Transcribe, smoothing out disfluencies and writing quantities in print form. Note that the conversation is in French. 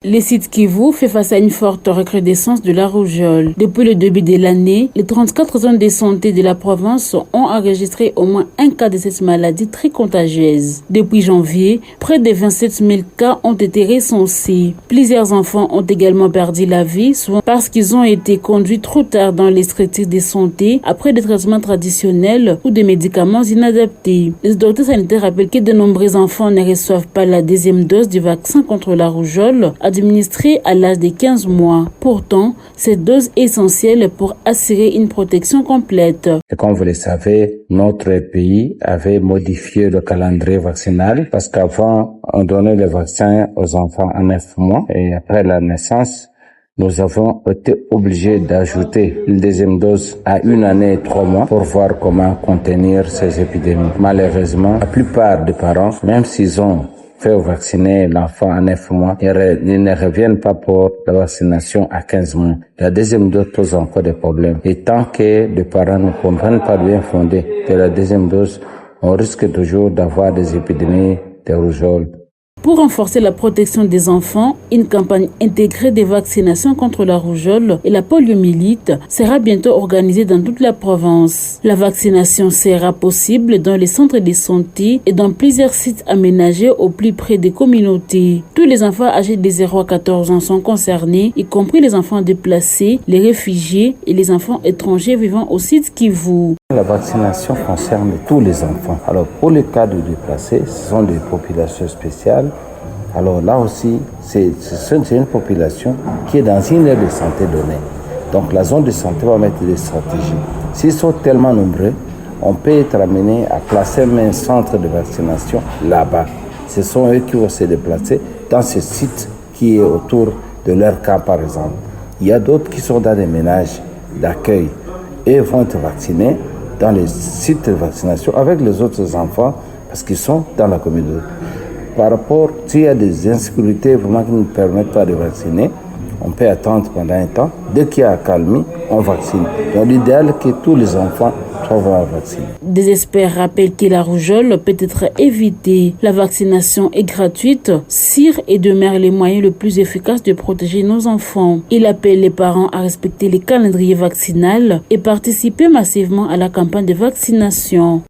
Le site Kivu fait face à une forte recrudescence de la rougeole. Depuis le début de l'année, les 34 zones de santé de la province ont enregistré au moins un cas de cette maladie très contagieuse. Depuis janvier, près de 27 000 cas ont été recensés. Plusieurs enfants ont également perdu la vie, souvent parce qu'ils ont été conduits trop tard dans les structures de santé après des traitements traditionnels ou des médicaments inadaptés. Les autorités sanitaires rappellent que de nombreux enfants ne reçoivent pas la deuxième dose du vaccin contre la rougeole administrée à l'âge de 15 mois. Pourtant, cette dose est essentielle pour assurer une protection complète. Et comme vous le savez, notre pays avait modifié le calendrier vaccinal parce qu'avant, on donnait le vaccin aux enfants à 9 mois et après la naissance, nous avons été obligés d'ajouter une deuxième dose à 1 année et 3 mois pour voir comment contenir ces épidémies. Malheureusement, la plupart des parents, même s'ils ont fait vacciner l'enfant à 9 mois, ils ne reviennent pas pour la vaccination à 15 mois. La deuxième dose pose encore des problèmes. Et tant que les parents ne comprennent pas bien fondé de la deuxième dose, on risque toujours d'avoir des épidémies de rougeole. Pour renforcer la protection des enfants, une campagne intégrée de vaccination contre la rougeole et la poliomyélite sera bientôt organisée dans toute la province. La vaccination sera possible dans les centres de santé et dans plusieurs sites aménagés au plus près des communautés. Tous les enfants âgés de 0 à 14 ans sont concernés, y compris les enfants déplacés, les réfugiés et les enfants étrangers vivant au site Kivu. La vaccination concerne tous les enfants. Alors pour les cas de déplacés, ce sont des populations spéciales. Alors là aussi, c'est une population qui est dans une aire de santé donnée. Donc la zone de santé va mettre des stratégies. S'ils sont tellement nombreux, on peut être amené à placer un centre de vaccination là-bas. Ce sont eux qui vont se déplacer dans ce site qui est autour de leur camp par exemple. Il y a d'autres qui sont dans des ménages d'accueil et vont être vaccinés dans les sites de vaccination avec les autres enfants parce qu'ils sont dans la communauté. Par rapport, s'il y a des insécurités vraiment qui ne permettent pas de vacciner, on peut attendre pendant un temps. Dès qu'il y a accalmie, on vaccine. Donc l'idéal est que tous les enfants soient vaccinés. Des experts rappellent que la rougeole peut être évitée. La vaccination est gratuite. CIR est demeure les moyens les plus efficaces de protéger nos enfants. Il appelle les parents à respecter les calendriers vaccinaux et participer massivement à la campagne de vaccination.